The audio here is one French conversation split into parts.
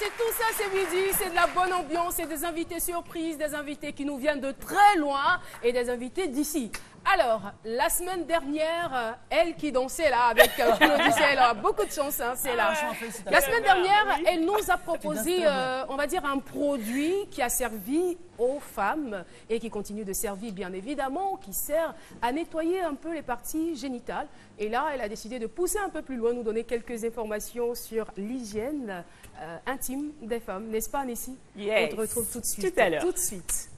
c'est tout ça, c'est midi, c'est de la bonne ambiance, c'est des invités surprises, des invités qui nous viennent de très loin et des invités d'ici. Alors, la semaine dernière, elle qui dansait là avec Claudie, elle a beaucoup de chance, hein, c'est là. La semaine dernière, elle nous a proposé, on va dire, un produit qui a servi aux femmes et qui continue de servir, bien évidemment, qui sert à nettoyer un peu les parties génitales. Et là, elle a décidé de pousser un peu plus loin, nous donner quelques informations sur l'hygiène intime des femmes, n'est-ce pas, Nessie? Yes. On te retrouve tout de suite. Tout à l'heure. Tout de suite.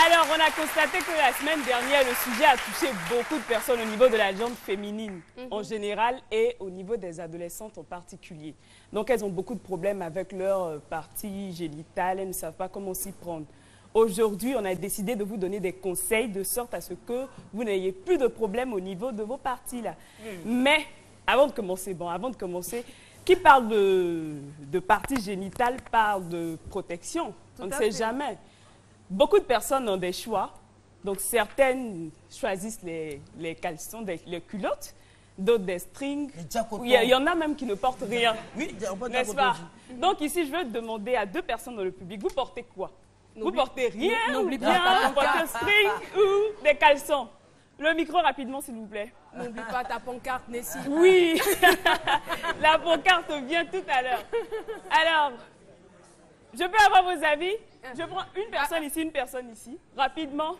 Alors, on a constaté que la semaine dernière, le sujet a touché beaucoup de personnes au niveau de la jambe féminine en général et au niveau des adolescentes en particulier. Donc, elles ont beaucoup de problèmes avec leur partie génitale, elles ne savent pas comment s'y prendre. Aujourd'hui, on a décidé de vous donner des conseils de sorte à ce que vous n'ayez plus de problèmes au niveau de vos parties là. Mais, avant de commencer, qui parle de partie génitale parle de protection. On ne sait jamais. Beaucoup de personnes ont des choix. Donc, certaines choisissent les caleçons, les culottes, d'autres des strings. Il y en a même qui ne portent rien. Oui, n'est-ce pas? Donc, ici, je veux demander à deux personnes dans le public, vous portez quoi? Vous portez rien ou bien vous portez un string ou des caleçons? Le micro rapidement, s'il vous plaît. N'oublie pas ta pancarte, Nessie. Oui, la pancarte vient tout à l'heure. Alors, je peux avoir vos avis? Je prends une personne ici, rapidement.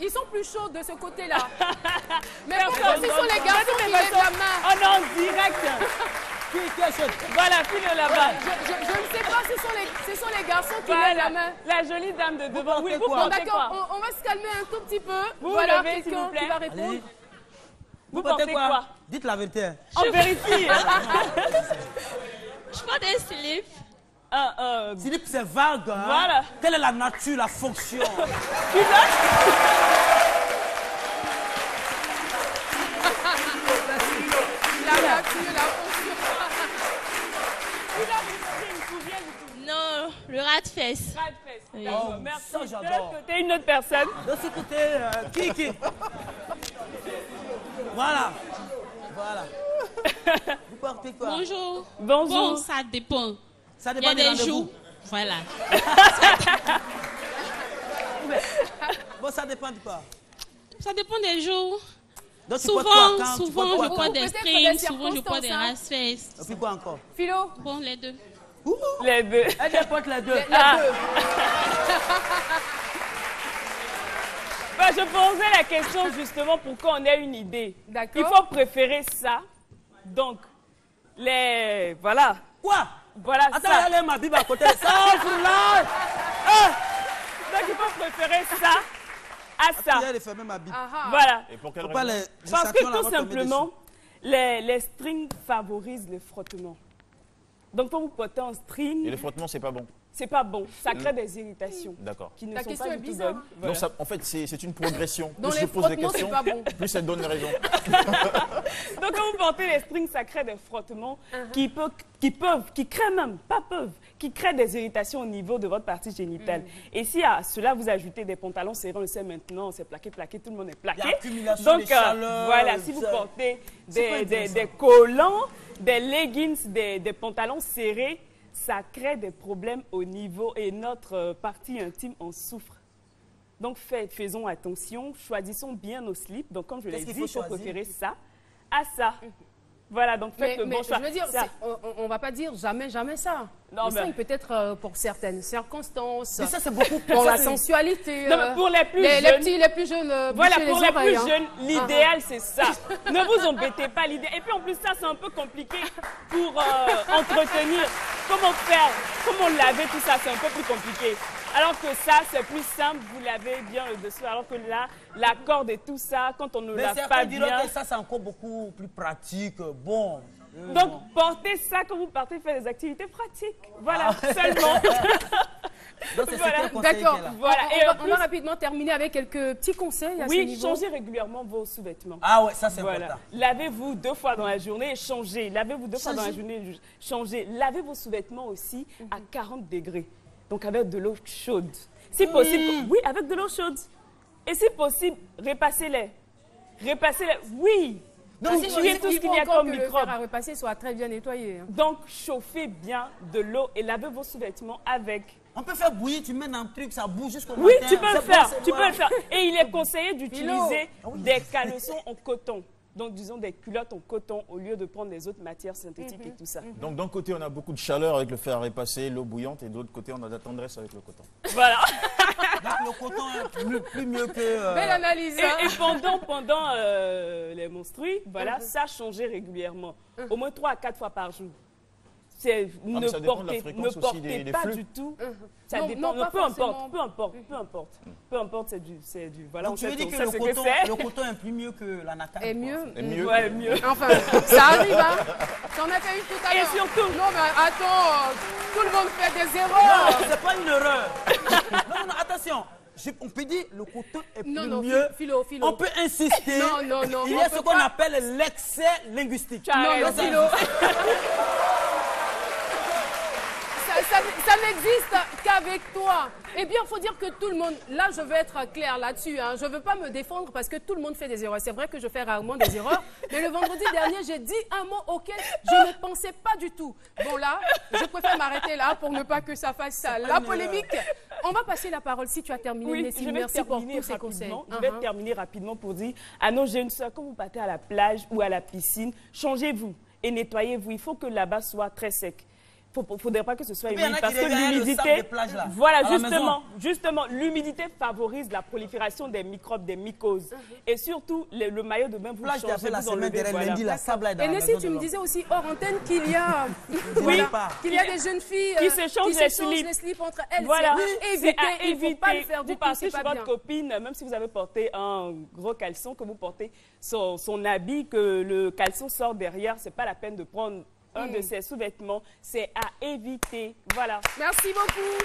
Ils sont plus chauds de ce côté-là. Mais Personne, pourquoi ce sont les garçons qui lèvent la main? Oh non, direct. Qui est chaud? Voilà, file là-bas. Je ne sais pas, ce sont les garçons qui lèvent la main. La jolie dame de devant. Oui, vous Bon, portez quoi? d'accord, on va se calmer un tout petit peu. Vous voilà, levez, s'il vous quelqu'un plaît. qui va répondre. Allez-y. Vous portez quoi? Dites la vérité. En vérité. Je porte des slips. Philippe, c'est vague. Hein? Voilà. Quelle est la nature, la fonction? La nature, la fonction. Non, le rat de fesse. Merci. ça, De j'adore. l'autre côté, une autre personne. De ce côté, qui? Voilà. Vous portez quoi? Bonjour. Bonjour. Bon, ça dépend. Ça Il y dépend a des des rendez-vous. jours. Voilà. Bon, ça dépend de quoi? Ça dépend des jours. Donc, tu portes quoi quand? Tu Souvent, portes quoi je porte des Peut-être strings, des souvent, je porte des circonstances, hein. ras-fesses. Et puis quoi encore? Philo, Bon, les deux. Les deux. Elle porte les deux. les deux. Bah, je posais la question justement pour qu'on ait une idée. D'accord. Il faut préférer ça. Donc, les... Voilà. Quoi? Voilà Attends, ça. il y a ma Bible à côté. Ça, là! Donc, il faut préférer ça à ça. Il y a fermer ma Bible. Ah, Voilà. Et pour quelle Faut pas raison? les Parce que sanctions, là, tout vont tomber simplement, dessus. les strings favorisent le frottement. Donc, quand vous portez un Et string, le frottement, c'est pas bon. c'est pas bon. Ça crée des irritations D'accord. qui ne Ta sont question pas est du tout bizarre, bonnes. hein. Voilà. Donc, ça, en fait, c'est une progression. Dans Plus les je pose des frottements, c'est questions, pas bon. plus elle donne raison. Donc, quand vous portez les strings, ça crée des frottements qui créent des irritations au niveau de votre partie génitale. Et si à cela vous ajoutez des pantalons serrés, on le sait maintenant, c'est plaqué, tout le monde est Il y a plaqué. accumulation Donc, de chaleur. voilà, si vous ça. portez C'est pas des intéressant. collants, des leggings, des pantalons serrés, ça crée des problèmes au niveau et notre partie intime en souffre. Donc, faisons attention, choisissons bien nos slips. Donc, comme je l'ai Qu'est-ce dit, qu'il faut il faut choisir? préférer ça à ça. Voilà, donc faites le mais bon choix. je veux dire, Ça. on va pas dire jamais ça. Non, Le string, mais- peut-être pour certaines circonstances. Mais ça, c'est beaucoup. Pour la ça, sensualité. Non, mais pour les plus les jeunes, petits, les plus jeunes. voilà, bouchez pour les oreilles, plus hein. jeunes, l'idéal, c'est ça. Ne vous embêtez pas, l'idée. Et puis, en plus, ça, c'est un peu compliqué pour entretenir. Comment laver, tout ça, c'est un peu plus compliqué. Alors que ça, c'est plus simple, vous lavez bien le dessous. Alors que là, la corde et tout ça, quand on ne Mais lave certains pas diront bien... que ça, c'est encore beaucoup plus pratique. Bon. Donc, portez ça quand vous partez faire des activités pratiques. Voilà, seulement. Donc, c'est Voilà. ce conseil D'accord. qu'elle a. Voilà. On Et va- en on plus- va rapidement terminer avec quelques petits conseils à ce Oui, niveau. changez régulièrement vos sous-vêtements. Ah ouais, ça, c'est Voilà. important. Lavez-vous 2 fois dans la journée et changez. Lavez-vous 2 fois dans la Changez. journée, changez. Lavez vos sous-vêtements aussi à 40 degrés. Donc avec de l'eau chaude. Si possible, oui, avec de l'eau chaude. Et si possible, repassez-les. Repassez-les, oui. pour tuer tout ce qu'il y a comme que le microbes. fer à repasser soit très bien nettoyé. Hein. Donc, chauffez bien de l'eau et lavez vos sous-vêtements avec. On peut faire bouillir, tu mets dans un truc, ça bouge jusqu'au Oui, matin. tu peux le C'est faire, bon, c'est tu bon. peux le faire. Et il est conseillé d'utiliser oui. des caleçons en coton. Donc, disons des culottes en coton au lieu de prendre les autres matières synthétiques et tout ça. Donc d'un côté, on a beaucoup de chaleur avec le fer à repasser, l'eau bouillante, et de l'autre côté, on a de la tendresse avec le coton. Voilà. Donc le coton est plus mieux que... Belle analyse. Hein. Et pendant les menstrues, voilà, ça changeait régulièrement. Au moins 3 à 4 fois par jour. mais ça dépend de la fréquence aussi des pas flux. du tout. Ça Non, dépend. non, pas Peu importe, forcément. peu importe, c'est du. Voilà, Donc tu veux dire que on sait ce que c'est. le coton est plus mieux que la nata. Et mieux. Et mieux. Ouais, mieux. Enfin, ça arrive, hein. T'en as fait une tout à Et l'heure. surtout. Non, mais attends, tout le monde fait des erreurs. Non, c'est pas une erreur. non, attention. On peut dire le coton est plus Non, mieux. Philo. On peut insister. Non. Il y on a peut ce qu'on pas- appelle l'excès linguistique. Tu as Non, raison. Philo. Ça n'existe qu'avec toi. Eh bien, il faut dire que tout le monde... Là, je veux être clair là-dessus. Hein. Je ne veux pas me défendre parce que tout le monde fait des erreurs. C'est vrai que je fais rarement des erreurs. Mais le vendredi dernier, j'ai dit un mot auquel je ne pensais pas du tout. Bon, là, je préfère m'arrêter là pour ne pas que ça fasse la polémique. On va passer la parole si tu as terminé. Oui, Nessie, je vais merci pour terminer tous ces conseils. rapidement. Je vais terminer rapidement pour dire, ah non, j'ai une soeur, quand vous partez à la plage ou à la piscine, changez-vous et nettoyez-vous. Il faut que là-bas soit très sec. Il ne faudrait pas que ce soit Mais il y en humide a parce qui que dégainent le sable l'humidité, des plages, là, voilà, à la maison. justement, l'humidité favorise la prolifération des microbes, des mycoses. Et surtout, le maillot de bain, vous Plage, tu as fait changez, la vous semaine enlevez, dernière, voilà. lundi, la sable est dans Et la Nessie, maison tu de me l'homme. disais aussi hors antenne qu'il y a, qu'il y a des jeunes filles Qui s'échangent les slips. les slips entre elles. Voilà, C'est à éviter. Il ne faut pas le faire du vous tout, partez c'est chez pas votre bien. copine, même si vous avez porté un gros caleçon, que vous portez son habit, que le caleçon sort derrière, c'est pas la peine de prendre un de ses sous-vêtements. C'est à éviter. Voilà. Merci beaucoup.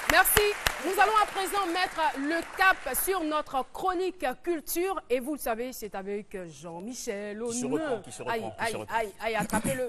Merci. Nous allons à présent mettre le cap sur notre chronique culture. Et vous le savez, c'est avec Jean-Michel Qui se Honneur. reprend, qui se reprend, Aïe, attrapez-le.